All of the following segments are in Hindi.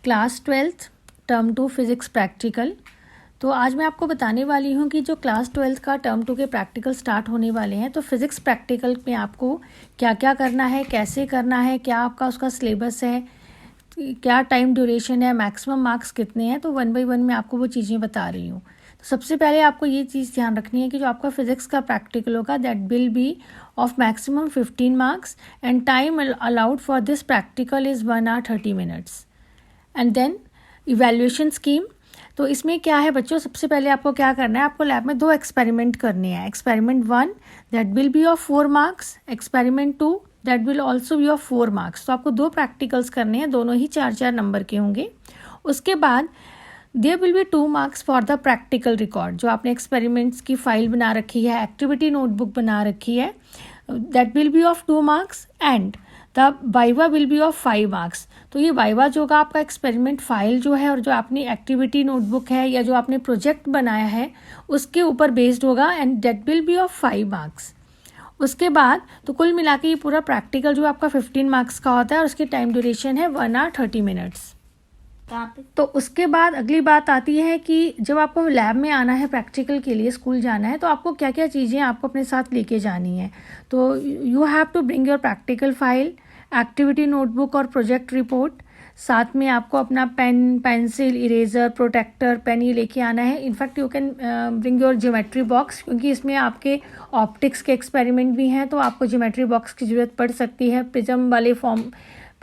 Class 12th term 2 physics practical. तो आज मैं आपको बताने वाली हूँ कि जो क्लास 12th का टर्म 2 के प्रैक्टिकल स्टार्ट होने वाले हैं, तो फिज़िक्स प्रैक्टिकल में आपको क्या क्या करना है, कैसे करना है, क्या आपका उसका सिलेबस है, क्या टाइम ड्यूरेशन है, मैक्सिमम मार्क्स कितने हैं, तो 1 बाय 1 मैं आपको वो चीज़ें बता रही हूँ। तो सबसे पहले आपको ये चीज़ ध्यान रखनी है कि जो आपका फिज़िक्स का प्रैक्टिकल होगा that will be of maximum 15 marks and time allowed for this practical is 1 hour 30 minutes। And then evaluation scheme. तो इसमें क्या है बच्चों, सबसे पहले आपको क्या करना है, आपको लैब में 2 एक्सपेरिमेंट करने हैं। Experiment 1 that will be of 4 marks, experiment 2 that will also be of 4 marks. तो आपको 2 प्रैक्टिकल्स करने हैं, दोनों ही 4-4 नंबर के होंगे। उसके बाद there will be 2 marks for the practical record. जो आपने एक्सपेरिमेंट्स की फाइल बना रखी है, एक्टिविटी नोटबुक बना रखी है, that will be of 2 marks and the viva will be of 5 marks. तो ये वाइवा जो होगा आपका एक्सपेरिमेंट फाइल जो है और जो आपने एक्टिविटी नोटबुक है या जो आपने प्रोजेक्ट बनाया है उसके ऊपर बेस्ड होगा and that will be of 5 marks. उसके बाद तो कुल मिला के ये पूरा प्रैक्टिकल जो आपका 15 मार्क्स का होता है और उसकी टाइम ड्यूरेशन है 1 hour 30 minutes। तो उसके बाद अगली बात आती है कि जब आपको लैब में आना है प्रैक्टिकल के लिए, स्कूल जाना है, तो आपको क्या क्या चीज़ें आपको अपने साथ लेके जानी है। तो you have to bring your practical file, activity notebook और प्रोजेक्ट रिपोर्ट। साथ में आपको अपना pen, pencil, eraser, protector, pen ये लेके आना है। In fact you can bring your geometry box, क्योंकि इसमें आपके ऑप्टिक्स के एक्सपेरिमेंट भी हैं, तो आपको ज्योमेट्री बॉक्स की ज़रूरत पड़ सकती है प्रिज्म वाले फॉर्म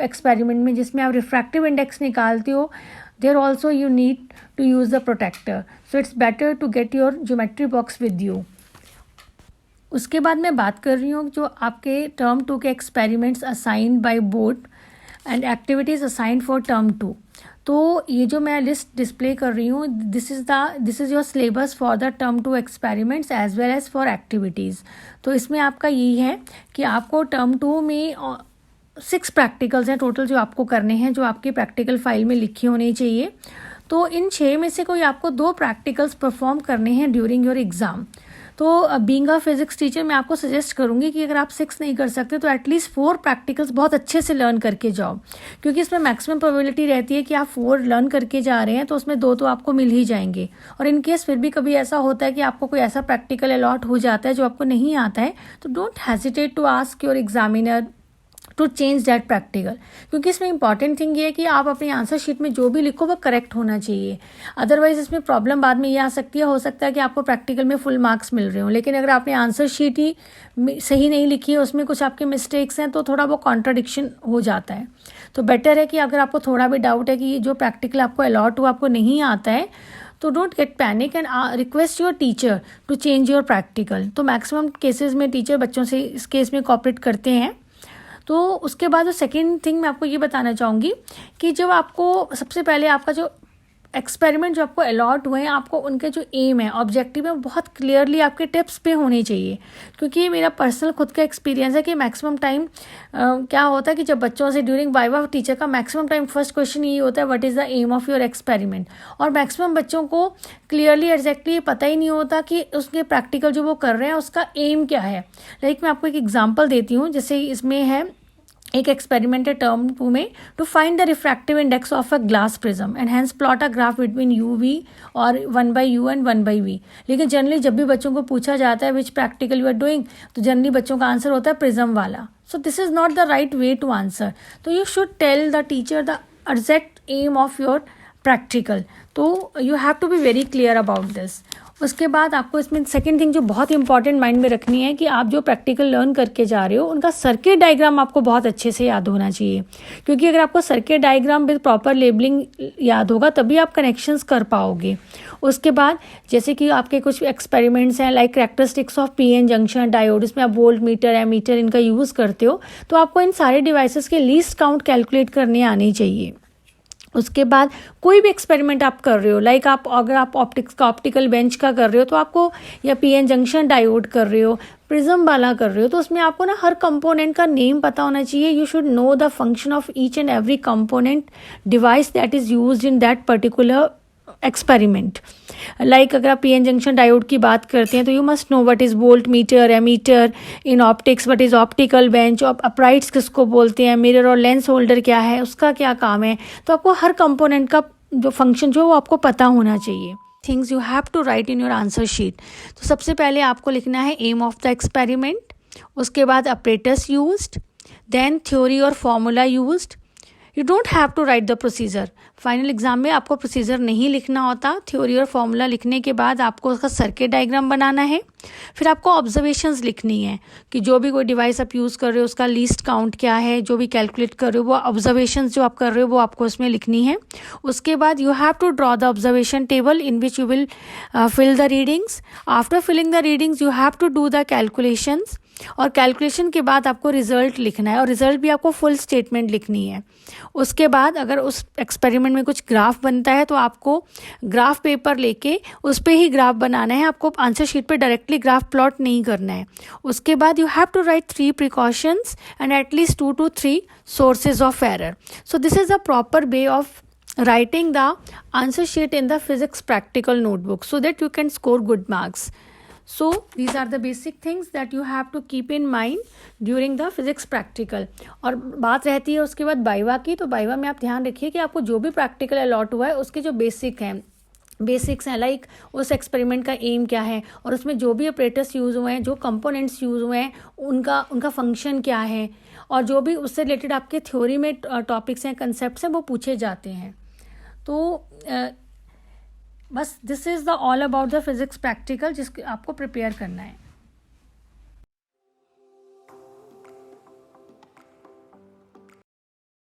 एक्सपेरिमेंट में जिसमें आप रिफ्रैक्टिव इंडेक्स निकालते हो। There also you need to use the protector, so it's better to get your geometry box with you. उसके बाद मैं बात कर रही हूँ जो आपके टर्म 2 के experiments assigned by board and activities assigned for term 2। तो ये जो मैं लिस्ट डिस्प्ले कर रही हूँ, this is your syllabus for the term 2 experiments as well as for activities. तो इसमें आपका यही है कि आपको टर्म 2 में 6 प्रैक्टिकल्स हैं टोटल जो आपको करने हैं, जो आपकी प्रैक्टिकल फाइल में लिखी होनी चाहिए। तो इन 6 में से कोई आपको 2 प्रैक्टिकल्स परफॉर्म करने हैं ड्यूरिंग योर एग्ज़ाम। तो बीइंग अ फिजिक्स टीचर मैं आपको सजेस्ट करूंगी कि अगर आप 6 नहीं कर सकते तो एटलीस्ट 4 प्रैक्टिकल्स बहुत अच्छे से लर्न करके जाओ, क्योंकि इसमें मैक्सिमम प्रोबेबिलिटी रहती है कि आप 4 लर्न करके जा रहे हैं तो उसमें 2 तो आपको मिल ही जाएंगे। और इन केस फिर भी कभी ऐसा होता है कि आपको कोई ऐसा प्रैक्टिकल अलॉट हो जाता है जो आपको नहीं आता है, तो don't hesitate to ask your examiner to change that practical, क्योंकि इसमें इंपॉर्टेंट थिंग ये है कि आप अपनी आंसर शीट में जो भी लिखो वो करेक्ट होना चाहिए। अदरवाइज इसमें प्रॉब्लम बाद में ये आ सकती है, हो सकता है कि आपको प्रैक्टिकल में फुल मार्क्स मिल रहे हो, लेकिन अगर आपने आंसर शीट ही सही नहीं लिखी है, उसमें कुछ आपके मिस्टेक्स हैं, तो थोड़ा वो कॉन्ट्राडिक्शन हो जाता है। तो बेटर है कि अगर आपको थोड़ा भी डाउट है कि जो प्रैक्टिकल आपको अलॉट हुआ आपको नहीं आता है, तो don't get panic and request your teacher to change your practical. तो मैक्सिमम केसेस में टीचर बच्चों से इस केस में कोऑपरेट करते हैं। तो उसके बाद जो सेकेंड थिंग मैं आपको ये बताना चाहूँगी कि जब आपको सबसे पहले आपका जो एक्सपेरिमेंट जो आपको अलॉट हुए हैं, आपको उनके जो एम है, ऑब्जेक्टिव है, वो बहुत क्लियरली आपके टिप्स पे होने चाहिए। क्योंकि ये मेरा पर्सनल खुद का एक्सपीरियंस है कि मैक्सिमम टाइम क्या होता है कि जब बच्चों से ड्यूरिंग वाइवा टीचर का मैक्सिमम टाइम फर्स्ट क्वेश्चन ये होता है what is the aim of your experiment, और मैक्सिमम बच्चों को क्लियरली एग्जैक्टली पता ही नहीं होता कि उसके प्रैक्टिकल जो वो कर रहे हैं उसका एम क्या है। लाइक मैं आपको एक एग्जाम्पल देती हूँ, जैसे इसमें है एक एक्सपेरिमेंट है टर्म 2 में, to find the refractive index of a glass prism and hence plot a graph between u v और 1/u एंड 1/v। लेकिन जनरली जब भी बच्चों को पूछा जाता है which practical you are doing, तो जनरली बच्चों का आंसर होता है प्रिज्म वाला। So this is not the right way to answer. तो you should tell the teacher the exact aim of your practical. तो you have to be very clear about this. उसके बाद आपको इसमें सेकंड थिंग जो बहुत इंपॉर्टेंट माइंड में रखनी है कि आप जो प्रैक्टिकल लर्न करके जा रहे हो उनका सर्किट डायग्राम आपको बहुत अच्छे से याद होना चाहिए, क्योंकि अगर आपको circuit diagram with proper labelling याद होगा तभी आप कनेक्शंस कर पाओगे। उसके बाद जैसे कि आपके कुछ एक्सपेरिमेंट्स हैं like characteristics of PN junction diode, इसमें आप वोल्ट मीटर, एमीटर इनका यूज़ करते हो, तो आपको इन सारे डिवाइसेस के लीस्ट काउंट कैलकुलेट करने आनी चाहिए। उसके बाद कोई भी एक्सपेरिमेंट आप कर रहे हो, लाइक अगर आप ऑप्टिक्स का ऑप्टिकल बेंच का कर रहे हो तो आपको, या पीएन जंक्शन डायोड कर रहे हो, प्रिज्म वाला कर रहे हो, तो उसमें आपको ना हर कंपोनेंट का नेम पता होना चाहिए। You should know the function of each and every component device that is used in that particular experiment. Like अगर आप पीएन जंक्शन डायोड की बात करते हैं तो you must know what is voltmeter, ammeter, in optics what is optical bench, uprights किसको बोलते हैं, मिरर और लेंस होल्डर क्या है, उसका क्या काम है। तो आपको हर कंपोनेंट का जो फंक्शन जो है वो आपको पता होना चाहिए। Things you have to write in your answer sheet. तो सबसे पहले आपको लिखना है एम ऑफ द एक्सपेरिमेंट, उसके बाद अपरेटस यूज्ड, देन थ्योरी और formula used. You don't have to write the procedure. Final exam में आपको प्रोसीजर नहीं लिखना होता। थ्योरी और फॉर्मूला लिखने के बाद आपको उसका सर्किट डायग्राम बनाना है। फिर आपको ऑब्जर्वेशंस लिखनी है कि जो भी कोई डिवाइस आप यूज़ कर रहे हो उसका लीस्ट काउंट क्या है, जो भी कैलकुलेट कर रहे हो वो ऑब्जर्वेशंस जो आप कर रहे हो वो आपको इसमें लिखनी है। उसके बाद you have to draw the observation table in which you will fill the readings. After filling the readings you have to do the calculations, और कैलकुलेशन के बाद आपको रिजल्ट लिखना है, और रिजल्ट भी आपको फुल स्टेटमेंट लिखनी है। उसके बाद अगर उस एक्सपेरिमेंट में कुछ ग्राफ बनता है तो आपको ग्राफ पेपर लेके उस पर ही ग्राफ बनाना है, आपको आंसर शीट पे डायरेक्टली ग्राफ प्लॉट नहीं करना है। उसके बाद you have to write 3 precautions and at least 2 to 3 sources of error. So this is a proper way of writing the answer sheet in the physics practical notebook so that you can score good marks. So these are the basic things that you have to keep in mind during the physics practical. और बात रहती है उसके बाद बाइवा की। तो बाइवा में आप ध्यान रखिए कि आपको जो भी प्रैक्टिकल अलॉट हुआ है उसके जो बेसिक्स हैं लाइक उस एक्सपेरिमेंट का एम क्या है, और उसमें जो भी ऑपरेटर्स यूज़ हुए हैं, जो कंपोनेंट्स यूज़ हुए हैं, उनका फंक्शन क्या है, और जो भी उससे रिलेटेड आपके थ्योरी में टॉपिक्स हैं, कंसेप्ट्स हैं, वो पूछे जाते हैं। तो बस this is the all about the physics practical जिसके आपको प्रिपेयर करना है।